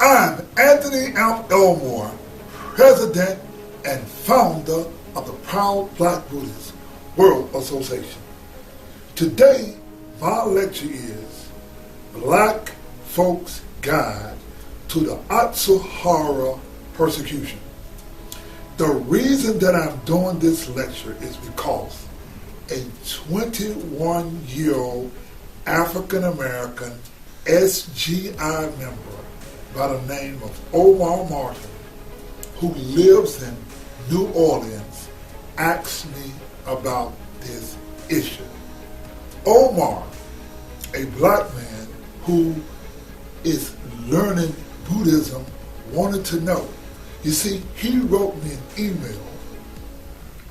I'm Anthony Amp Elmore, President and founder of the proud Black Buddhist World Association. Today, my lecture is Black Folks' Guide to the Atsuhara Persecution. The reason that I'm doing this lecture is because a 21-year-old African-American SGI member by the name of Omar Martin, who lives in New Orleans, asked me about this issue. Omar, a black man who is learning Buddhism, wanted to know. You see, he wrote me an email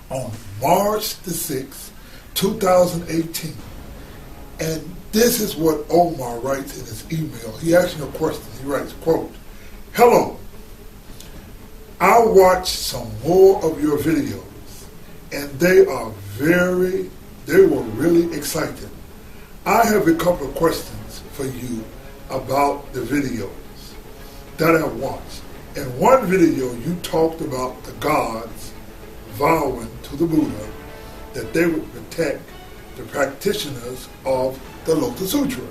on March the 6th, 2018, and this is what Omar writes in his email. He asks me a question. He writes, quote, "Hello, I watched some more of your videos, and they were really exciting. I have a couple of questions for you about the videos that I watched. In one video, you talked about the gods vowing to the Buddha that they would protect the practitioners of the Lotus Sutra.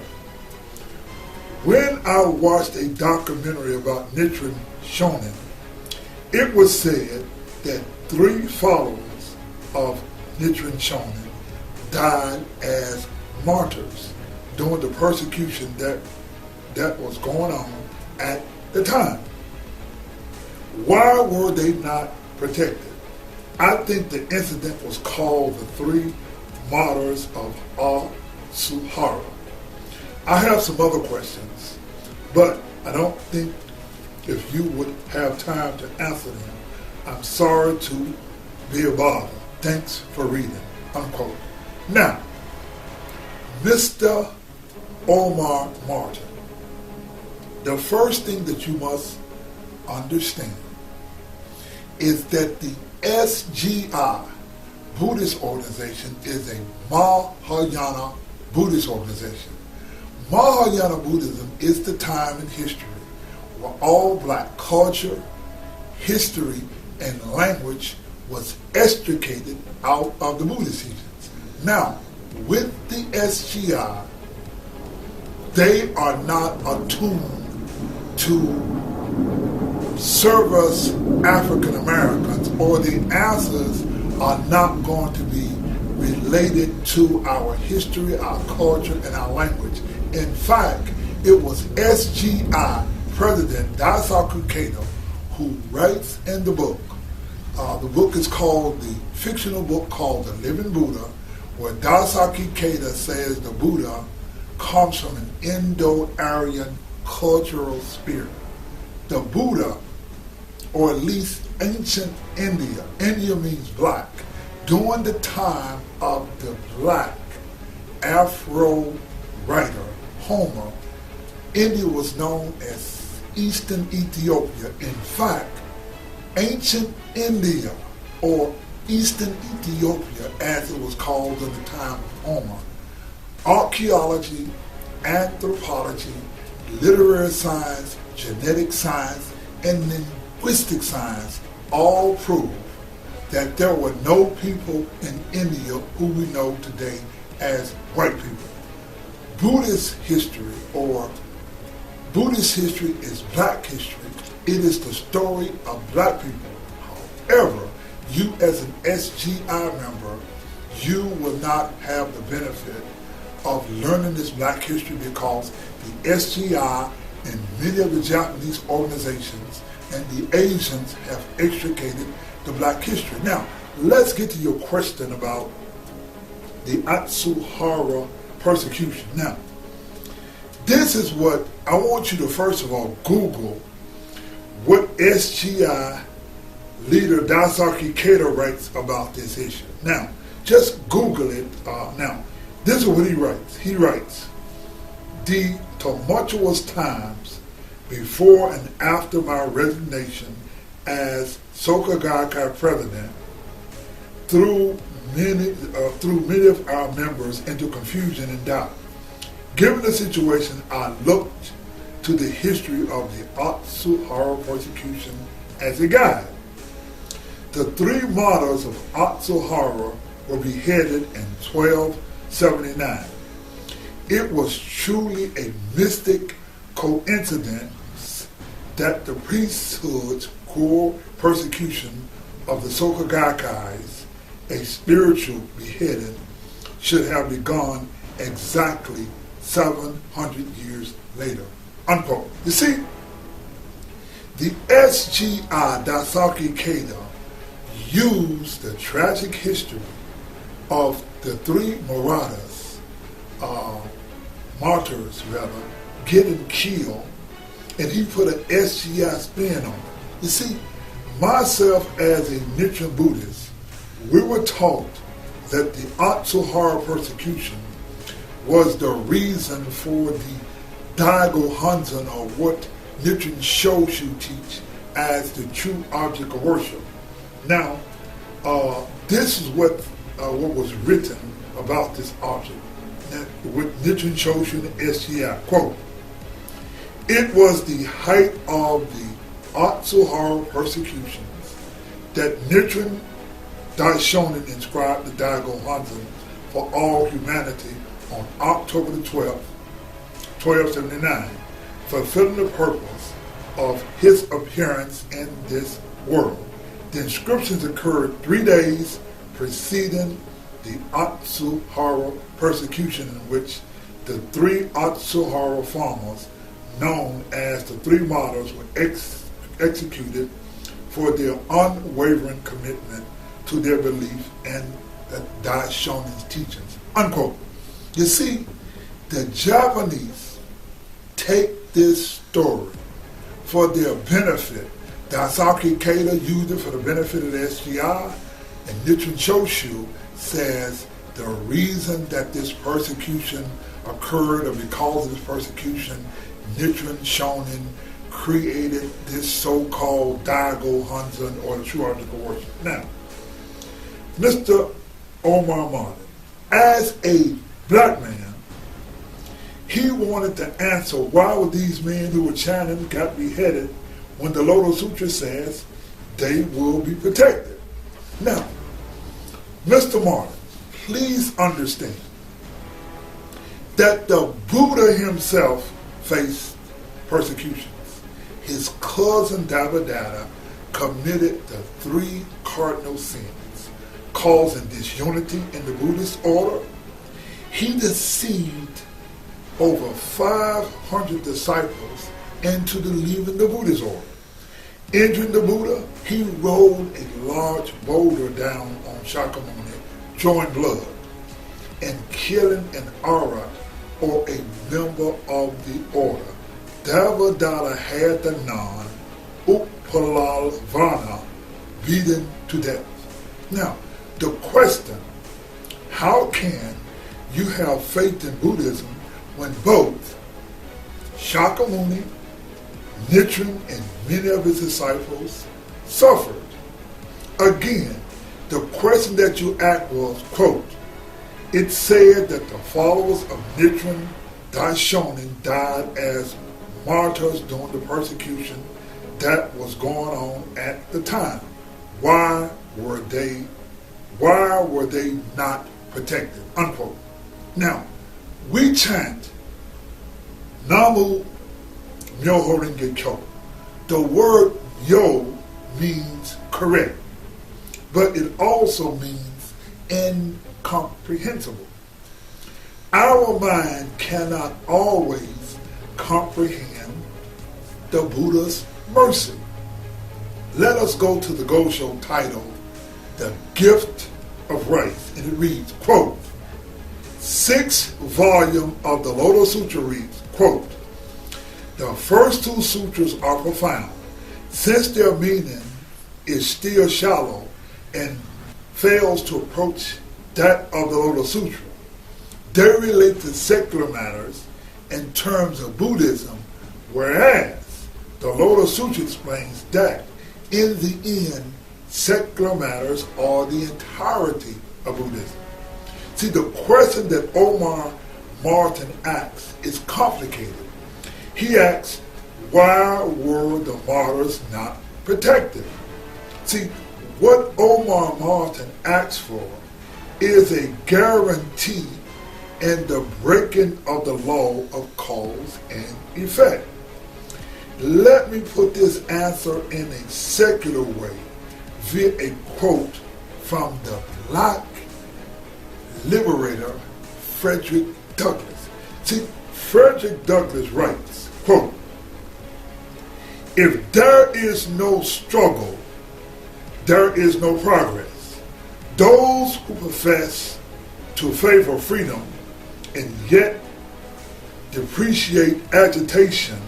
When I watched a documentary about Nichiren Shonin, it was said that 3 followers of Nichiren Shonin died as martyrs during the persecution that was going on at the time. Why were they not protected? I think the incident was called the 3 Martyrs of Atsuhara. I have some other questions, but I don't think if you would have time to answer them, I'm sorry to be a bother. Thanks for reading," unquote. Now, Mr. Omar Martin, the first thing that you must understand is that the SGI Buddhist organization is a Mahayana Buddhist organization. Mahayana Buddhism is the time in history where all black culture, history, and language was extricated out of the Buddhist teachings. Now, with the SGI, they are not attuned to serve us African Americans, or the answers are not going to be related to our history, our culture, and our language. In fact, it was SGI President Daisaku Kato who writes in the book. The book is called, the fictional book called The Living Buddha, where Daisaku Kato says the Buddha comes from an Indo-Aryan cultural spirit. The Buddha, or at least ancient India, India means black, during the time of the black Afro writer Homer, India was known as Eastern Ethiopia. In fact, ancient India, or Eastern Ethiopia as it was called in the time of Homer, archaeology, anthropology, literary science, genetic science, and linguistic science all prove that there were no people in India who we know today as white people. Buddhist history is black history. It is the story of black people. However, you as an SGI member, you will not have the benefit of learning this black history because the SGI and many of the Japanese organizations and the Asians have extricated the black history. Now, let's get to your question about the Atsuhara persecution. Now, this is what I want you to first of all Google what SGI leader Daisaku Kato writes about this issue. Now, just Google it. Now, this is what he writes. He writes, "The tumultuous times before and after my resignation as Soka Gakkai president threw many of our members into confusion and doubt. Given the situation, I looked to the history of the Atsuhara Persecution as a guide. The three martyrs of Atsuhara were beheaded in 1279. It was truly a mystic coincidence that the priesthood's core persecution of the Soka Gakkai's, a spiritual beheading, should have begun exactly 700 years later. Unquote. You see, the SGI Daisaki Keita used the tragic history of the three martyrs, getting killed, and he put an SGI spin on it. You see, myself as a Nichiren Buddhist, we were taught that the Atsuhara persecution was the reason for the Daigo Hanzen, or what Nichiren Shonin teach as the true object of worship. Now, this is what was written about this object with Nichiren Shonin and SGI. Quote, "It was the height of the Atsuhara persecutions that Nichiren Daishonin inscribed the Daigo Hanzen for all humanity on October the 12th, 1279, fulfilling the purpose of his appearance in this world. The inscriptions occurred 3 days preceding the Atsuhara persecution, in which the three Atsuhara farmers, known as the three martyrs, were executed for their unwavering commitment to their belief in the Daishonin's teachings." Unquote. You see, the Japanese take this story for their benefit. Daisaki Keita used it for the benefit of the SGI, and Nichiren Shonin says the reason that this persecution occurred, or because of this persecution, Nichiren Shonin created this so-called Daigo Hanzen, or the true object of worship. Now, Mr. Omar Martin, as a black man, he wanted to answer why were these men who were chanting got beheaded when the Lotus Sutra says they will be protected. Now, Mr. Martin, please understand that the Buddha himself faced persecutions. His cousin Devadatta committed the 3 cardinal sins, causing disunity in the Buddhist order. He deceived over 500 disciples into leaving the Buddhist order. Entering the Buddha, he rolled a large boulder down on Shakyamuni, drawing blood, and killing an Ara, or a member of the order. Devadatta had the nun, Upalavana, beaten to death. Now, the question, how can you have faith in Buddhism when both Shakyamuni, Nichiren, and many of his disciples suffered? Again, the question that you asked was, quote, "It said that the followers of Nichiren Daishonin died as martyrs during the persecution that was going on at the time. Why were they not protected?" Unquote. Now, we chant Namu Myoho Renge Kyo. The word yo means correct, but it also means incomprehensible. Our mind cannot always comprehend the Buddha's mercy. Let us go to the Gosho titled The Gift of Rice, and it reads, quote, 6th volume of the Lotus Sutra reads, quote, "The first 2 sutras are profound, since their meaning is still shallow and fails to approach that of the Lotus Sutra. They relate to secular matters in terms of Buddhism, whereas the Lotus Sutra explains that in the end, secular matters are the entirety of Buddhism." See, the question that Omar Martin asks is complicated. He asks, why were the martyrs not protected? See, what Omar Martin asks for is a guarantee in the breaking of the law of cause and effect. Let me put this answer in a secular way via a quote from the Black liberator Frederick Douglass. See, Frederick Douglass writes, quote, "If there is no struggle, there is no progress. Those who profess to favor freedom and yet depreciate agitation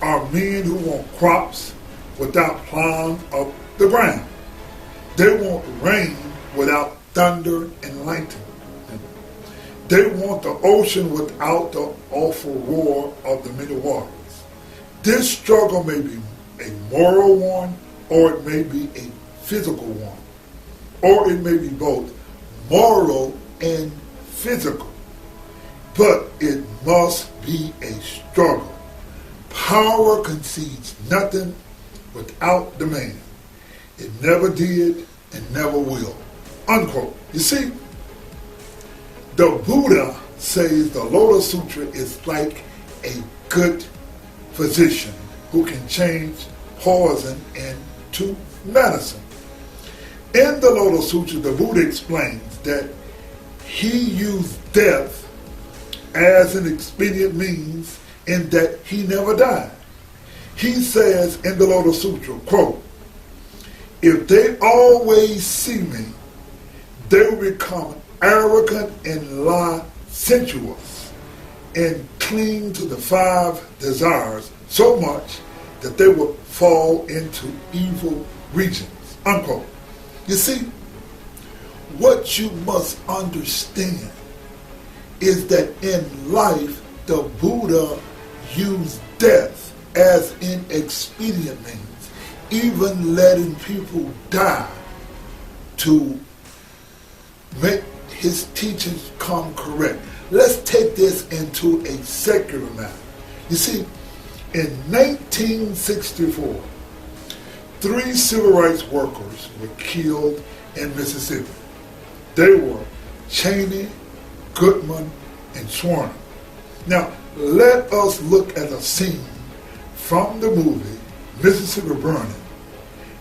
are men who want crops without plowing up the ground. They want rain without thunder and lightning. They want the ocean without the awful roar of the many waters. This struggle may be a moral one, or it may be a physical one, or it may be both moral and physical. But it must be a struggle. Power concedes nothing without demand. It never did and never will." Unquote. You see, the Buddha says the Lotus Sutra is like a good physician who can change poison into medicine. In the Lotus Sutra, the Buddha explains that he used death as an expedient means in that he never died. He says in the Lotus Sutra, quote, "If they always see me, they will become arrogant and licentious and cling to the 5 desires so much that they will fall into evil regions." Unquote. You see, what you must understand is that in life, the Buddha used death as an expedient means, even letting people die to make his teachings come correct. Let's take this into a secular matter. You see, in 1964, 3 civil rights workers were killed in Mississippi. They were Cheney, Goodman, and Swarner. Now, let us look at a scene from the movie Mississippi Burning,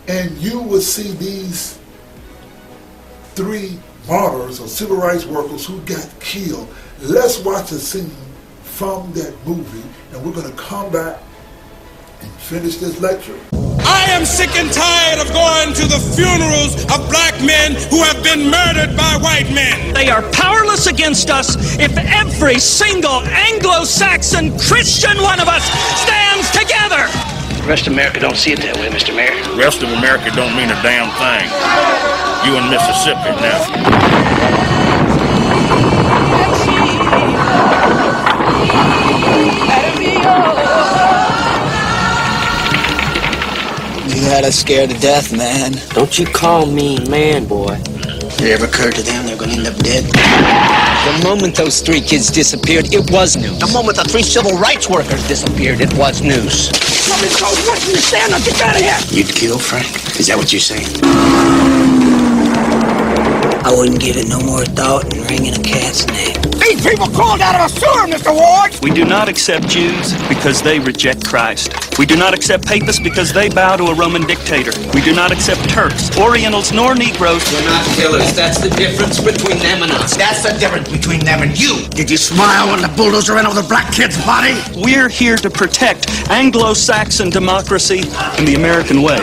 and you will see these 3 martyrs or civil rights workers who got killed. Let's watch a scene from that movie, and we're going to come back and finish this lecture. I am sick and tired of going to the funerals of black men who have been murdered by white men. They are powerless against us if every single Anglo-Saxon Christian one of us stands together. The rest of America don't see it that way, Mr. Mayor. The rest of America don't mean a damn thing. You in Mississippi now. You had us scared to death, man. Don't you call me man, boy. Did it ever occur to them they're gonna end up dead? The moment those 3 kids disappeared, it was news. The moment the 3 civil rights workers disappeared, it was news. Somebody's called Washington, stand up, get out of here! You'd kill Frank? Is that what you're saying? I wouldn't give it no more thought than wringing a cat's neck. These people crawled out of a sewer, Mr. Ward! We do not accept Jews because they reject Christ. We do not accept Papists because they bow to a Roman dictator. We do not accept Turks, Orientals, nor Negroes. We're not killers. That's the difference between them and us. That's the difference between them and you. Did you smile when the bulldozer ran over the black kid's body? We're here to protect Anglo-Saxon democracy and the American way.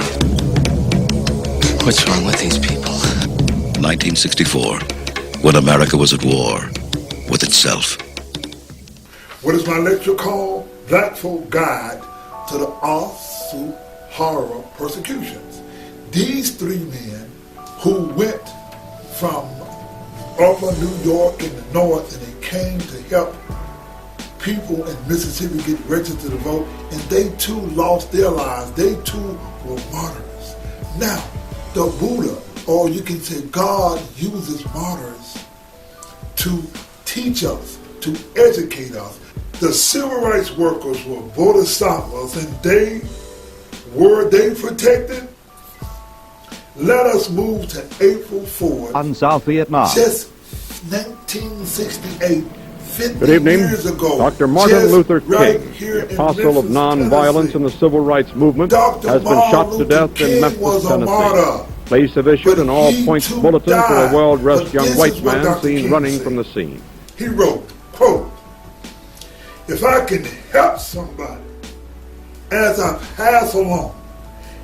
What's wrong with these people? 1964, when America was at war with itself. What is my lecture called? Black Folk Guide to the Atsuhara Persecutions. These 3 men who went from upper New York in the north, and they came to help people in Mississippi get registered to vote, and they too lost their lives. They too were martyrs. Now, the Buddha, or you can say God, uses martyrs to teach us, to educate us. the civil rights workers were bodhisattvas, and were they protected? Let us move to April 4th. On South Vietnam. Just 1968, 50 Good evening. years ago. Dr. Martin Luther King, the apostle of nonviolence in the civil rights movement, has been shot to death in Memphis, Tennessee. Police have issued an all-points bulletin for a well-dressed young white man seen running from the scene. He wrote, quote, "If I can help somebody as I pass along,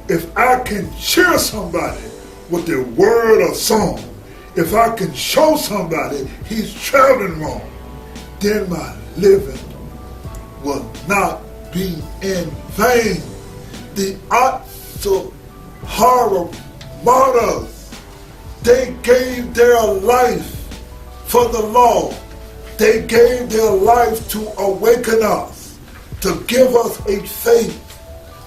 if I can cheer somebody with a word or song, if I can show somebody he's traveling wrong, then my living will not be in vain." The Atsuhara martyrs, they gave their life for the law. They gave their life to awaken us, to give us a faith,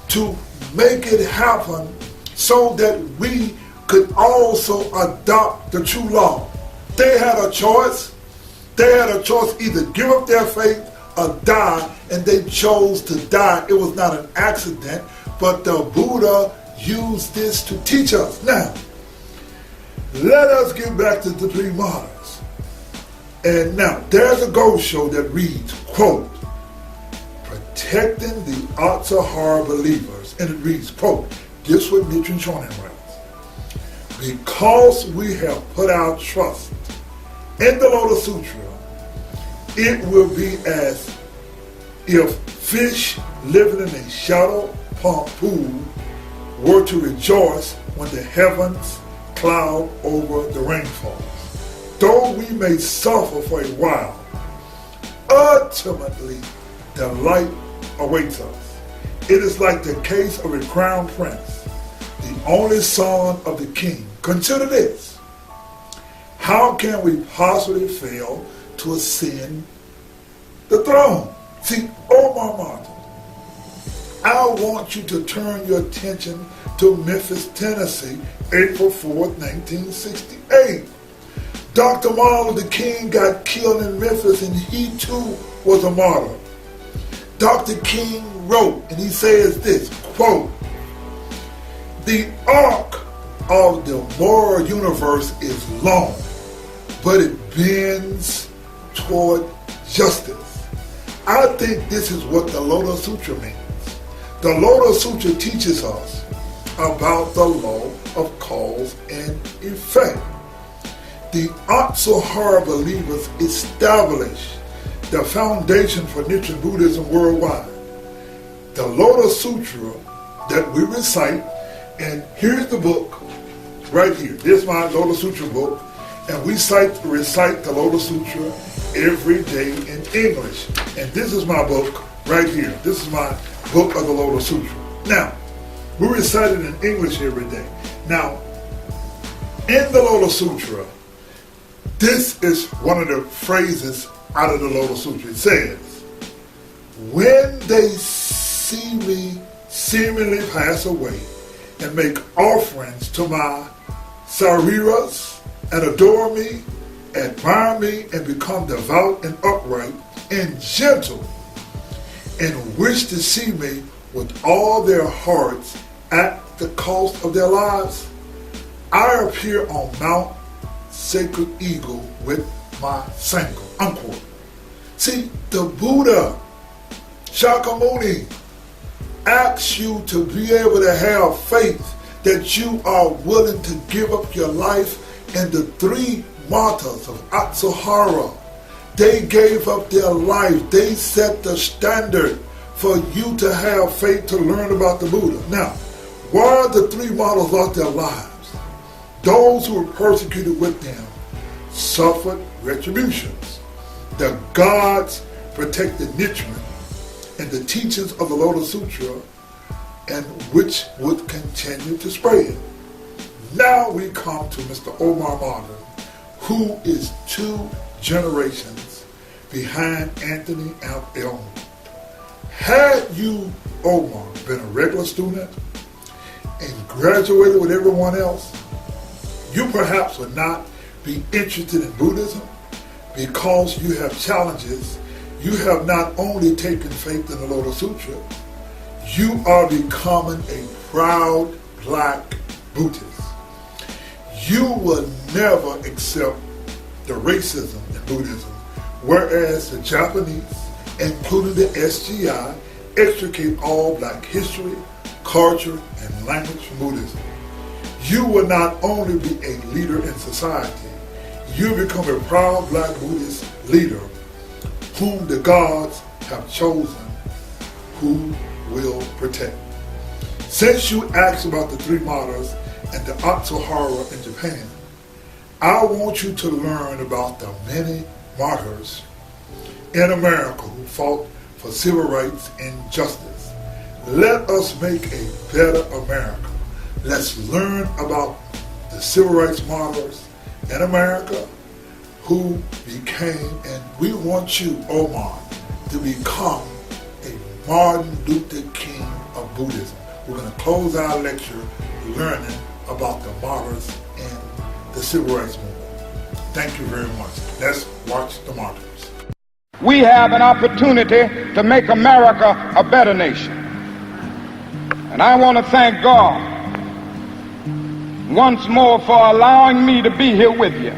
to make it happen so that we could also adopt the true law. They had a choice. They had a choice, either give up their faith or die, and they chose to die. It was not an accident, but the Buddha used this to teach us. Now, let us get back to the three martyrs. And now, there's a ghost show that reads, quote, "Protecting the Atsuhara believers." And it reads, quote, this is what Nichiren Shonin writes, "Because we have put our trust in the Lotus Sutra, it will be as if fish living in a shallow pond pool were to rejoice when the heavens cloud over the rainfalls. Though we may suffer for a while, ultimately delight awaits us. It is like the case of a crown prince, the only son of the king. Consider this. How can we possibly fail to ascend the throne?" See, Omar Martin, I want you to turn your attention to Memphis, Tennessee, April 4th, 1968. Dr. Martin Luther King got killed in Memphis, and he too was a martyr. Dr. King wrote, and he says this, quote, "The arc of the moral universe is long, but it bends toward justice." I think this is what the Lotus Sutra means. The Lotus Sutra teaches us about the law of cause and effect. The Atsuhara believers established the foundation for Nichiren Buddhism worldwide. The Lotus Sutra that we recite, and here's the book right here. This is my Lotus Sutra book, and we recite the Lotus Sutra every day in English. And this is my book right here. This is my book of the Lotus Sutra. Now, we recite it in English every day. Now, in the Lotus Sutra, this is one of the phrases out of the Lotus Sutra. It says, "When they see me seemingly pass away and make offerings to my sariras and adore me, admire me, and become devout and upright and gentle, and wish to see me with all their hearts at the cost of their lives, I appear on Mount Sacred Eagle with my sandal." Unquote. See, the Buddha, Shakyamuni, asks you to be able to have faith that you are willing to give up your life. And the three martyrs of Atsuhara, they gave up their life. They set the standard for you to have faith to learn about the Buddha. Now, while the three martyrs lost their lives, those who were persecuted with them suffered retributions. The gods protected Nichiren and the teachings of the Lotus Sutra, and which would continue to spread. Now we come to Mr. Omar Martin, who is 2 generations behind Anthony Amp Elmore. Had you, Omar, been a regular student and graduated with everyone else, you perhaps would not be interested in Buddhism because you have challenges you have not only taken faith in the Lotus Sutra, you are becoming a proud Black Buddhist. You will never accept the racism in Buddhism, whereas the Japanese, including the SGI, extricate all Black history, culture, and language from Buddhism. You will not only be a leader in society, you become a proud Black Buddhist leader whom the gods have chosen, who will protect. Since you asked about the three martyrs and the Atsuhara in Japan, I want you to learn about the many martyrs in America who fought for civil rights and justice. Let us make a better America. Let's learn about the civil rights martyrs in America who became, and we want you, Omar, to become a Martin Luther King of Buddhism. We're going to close our lecture learning about the martyrs and the civil rights movement. Thank you very much. Let's watch the martyrs. We have an opportunity to make America a better nation. And I want to thank God once more for allowing me to be here with you.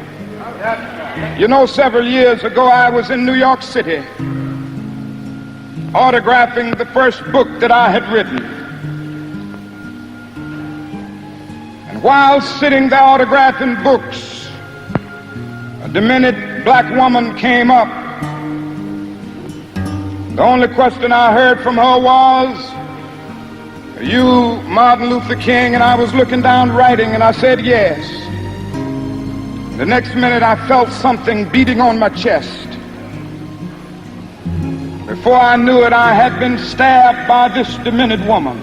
You know, several years ago I was in New York City autographing the first book that I had written. And while sitting there autographing books, a demented Black woman came up. The only question I heard from her was, "Are you Martin Luther King?" And I was looking down writing, and I said yes. The next minute I felt something beating on my chest. Before I knew it, I had been stabbed by this demented woman.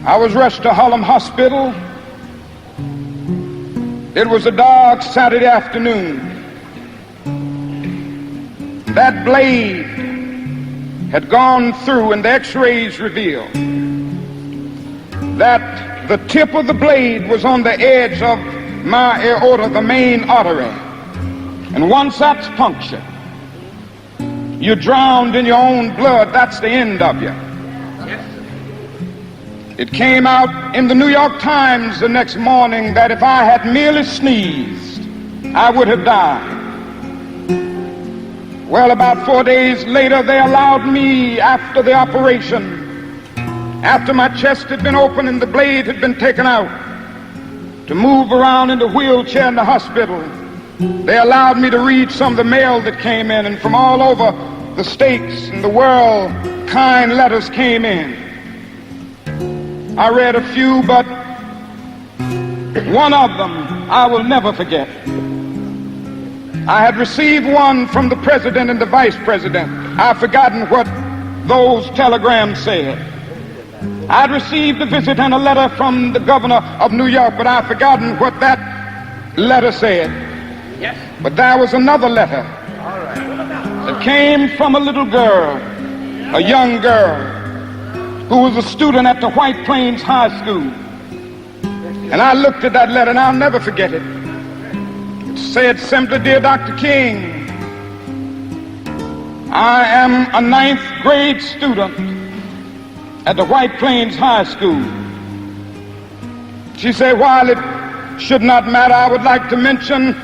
I was rushed to Harlem Hospital. It was a dark Saturday afternoon. That blade had gone through, and the x-rays revealed that the tip of the blade was on the edge of my aorta, the main artery. And once that's punctured, you're drowned in your own blood. That's the end of you. It came out in the New York Times the next morning that if I had merely sneezed, I would have died. Well, about 4 days later, they allowed me, after the operation, after my chest had been opened and the blade had been taken out, to move around in the wheelchair in the hospital. They allowed me to read some of the mail that came in, and from all over the states and the world, kind letters came in. I read a few, but one of them I will never forget. I had received one from the president and the vice president. I've forgotten what those telegrams said. I'd received a visit and a letter from the governor of New York, but I've forgotten what that letter said. Yes. But there was another letter that came from a little girl, a young girl, who was a student at the White Plains High School. And I looked at that letter, and I'll never forget it. It said simply, "Dear Dr. King, I am a 9th grade student at the White Plains High School." She said, "While it should not matter, I would like to mention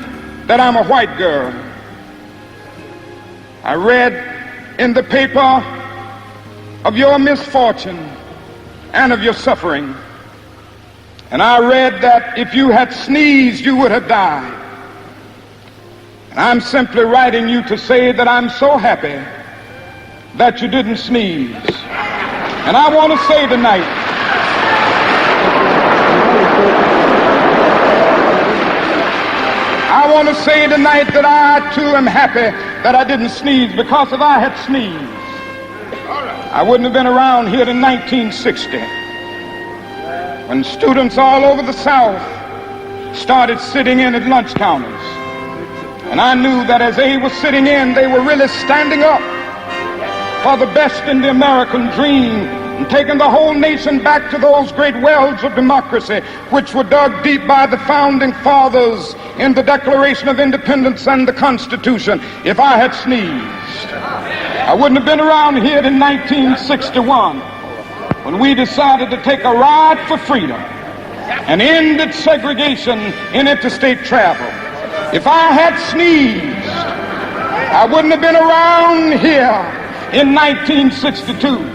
that I'm a white girl. I read in the paper of your misfortune and of your suffering. And I read that if you had sneezed, you would have died. And I'm simply writing you to say that I'm so happy that you didn't sneeze." And I want to say tonight, that I too am happy that I didn't sneeze, because if I had sneezed, I wouldn't have been around here in 1960, when students all over the South started sitting in at lunch counters. And I knew that as they were sitting in, they were really standing up for the best in the American dream, and taken the whole nation back to those great wells of democracy which were dug deep by the founding fathers in the Declaration of Independence and the Constitution. If I had sneezed, I wouldn't have been around here in 1961 when we decided to take a ride for freedom and ended segregation in interstate travel. If I had sneezed, I wouldn't have been around here in 1962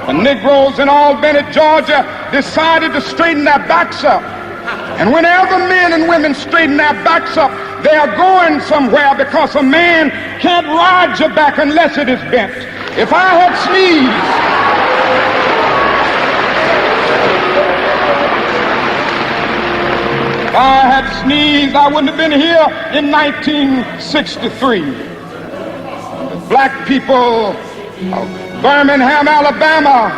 when Negroes in Albany, Georgia decided to straighten their backs up. And whenever men and women straighten their backs up, they are going somewhere, because a man can't ride your back unless it is bent. If I had sneezed, if I had sneezed, I wouldn't have been here in 1963. The black people of Birmingham, Alabama,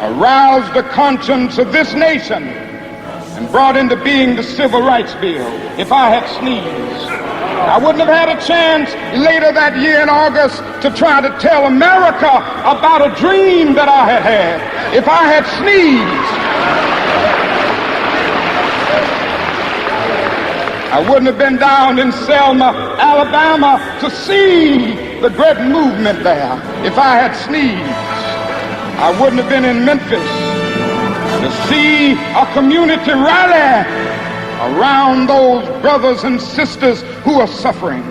aroused the conscience of this nation and brought into being the Civil Rights Bill. If I had sneezed, I wouldn't have had a chance later that year in August to try to tell America about a dream that I had had. If I had sneezed, I wouldn't have been down in Selma, Alabama to see the great movement there. If I had sneezed, I wouldn't have been in Memphis to see a community rally around those brothers and sisters who are suffering.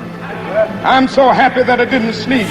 I'm so happy that I didn't sneeze.